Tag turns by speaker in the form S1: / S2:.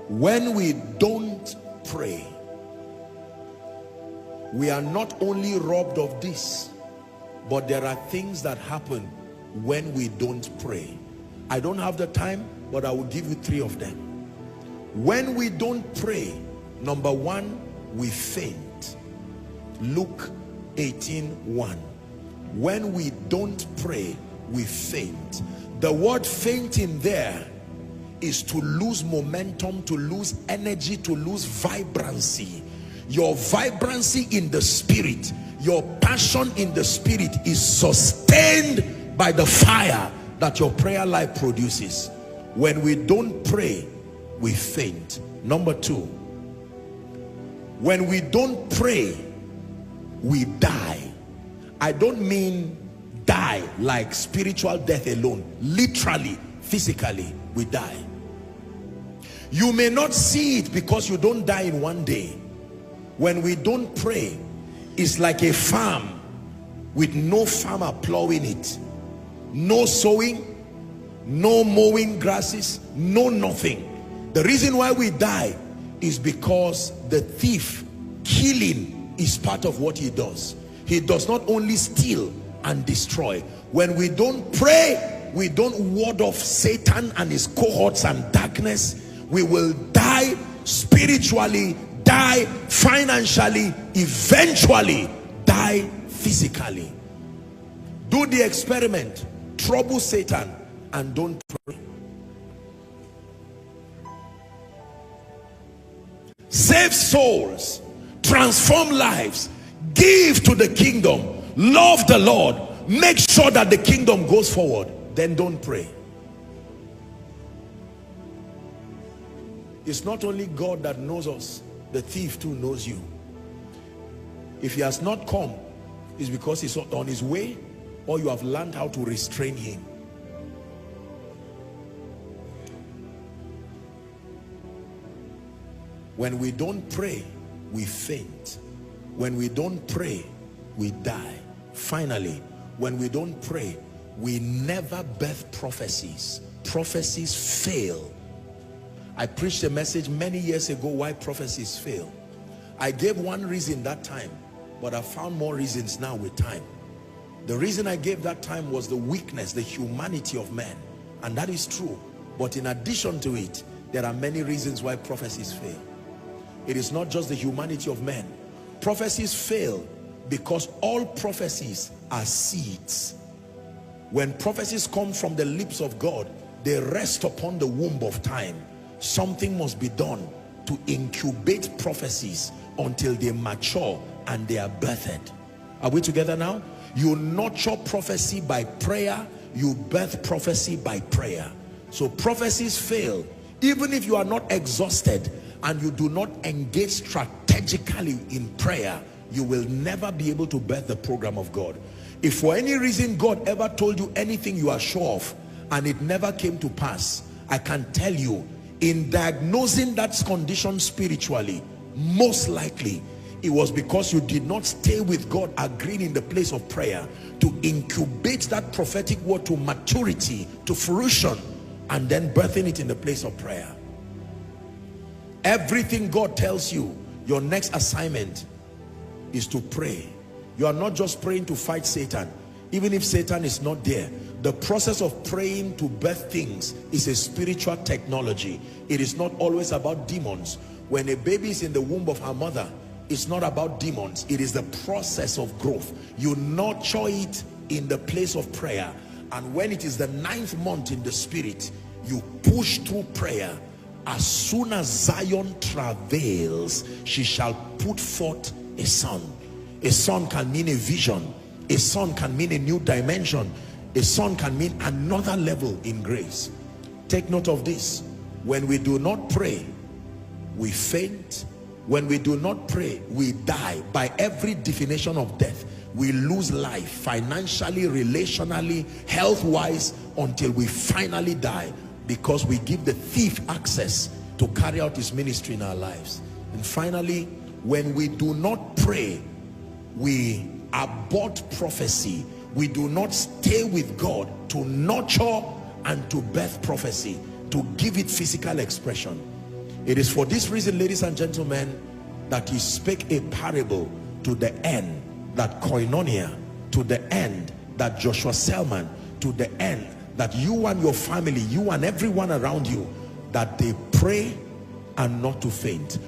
S1: When we don't pray, we are not only robbed of this, but there are things that happen when we don't pray. I don't have the time, but I will give you 3 of them. When we don't pray, number 1, we faint. Luke 18:1. When we don't pray, we faint. The word fainting there is to lose momentum, to lose energy, to lose vibrancy. Your vibrancy in the spirit, your passion in the spirit is sustained by the fire that your prayer life produces. When we don't pray, we faint. Number 2, when we don't pray, we die. I don't mean die like spiritual death alone. Literally, physically, we die. You may not see it because you don't die in one day. When we don't pray, it's like a farm with no farmer plowing it. No sowing, no mowing grasses, no nothing. The reason why we die is because the thief, killing is part of what he does. He does not only steal and destroy. When we don't pray, we don't ward off Satan and his cohorts and darkness. We will die spiritually, die financially, eventually die physically. Do the experiment. Trouble Satan and don't pray. Save souls, transform lives, give to the kingdom, love the Lord, make sure that the kingdom goes forward. Then don't pray. It's not only God that knows us, the thief too knows you. If he has not come, it's because he's on his way, or you have learned how to restrain him. When we don't pray, we faint. When we don't pray, we die. Finally, when we don't pray, we never birth prophecies. Prophecies fail. I preached a message many years ago why prophecies fail. I gave one reason that time, but I found more reasons now with time. The reason I gave that time was the weakness, the humanity of man, and that is true. But in addition to it, there are many reasons why prophecies fail. It is not just the humanity of man. Prophecies fail because all prophecies are seeds. When prophecies come from the lips of God, they rest upon the womb of time. Something must be done to incubate prophecies until they mature and they are birthed. Are we together now? You nurture prophecy by prayer, you birth prophecy by prayer. So prophecies fail even if you are not exhausted and you do not engage strategically in prayer. You will never be able to birth the program of God. If for any reason God ever told you anything you are sure of and it never came to pass, I can tell you, in diagnosing that condition spiritually, most likely it was because you did not stay with God, agreeing in the place of prayer to incubate that prophetic word to maturity, to fruition, and then birthing it in the place of prayer. Everything God tells you, your next assignment is to pray. You are not just praying to fight Satan. Even if Satan is not there, the process of praying to birth things is a spiritual technology. It is not always about demons. When a baby is in the womb of her mother, it's not about demons. It is the process of growth. You nurture it in the place of prayer. And when it is the 9th month in the spirit, you push through prayer. As soon as Zion travails, she shall put forth a son. A son can mean a vision. A son can mean a new dimension. A son can mean another level in grace. Take note of this. When we do not pray, we faint. When we do not pray, we die. By every definition of death, we lose life financially, relationally, health-wise, until we finally die, because we give the thief access to carry out his ministry in our lives. And finally, when we do not pray, we abort prophecy. We do not stay with God to nurture and to birth prophecy, to give it physical expression. It is for this reason, ladies and gentlemen, that he spake a parable to the end that koinonia, to the end that Joshua Selman, to the end that you and your family, you and everyone around you, that they pray and not to faint.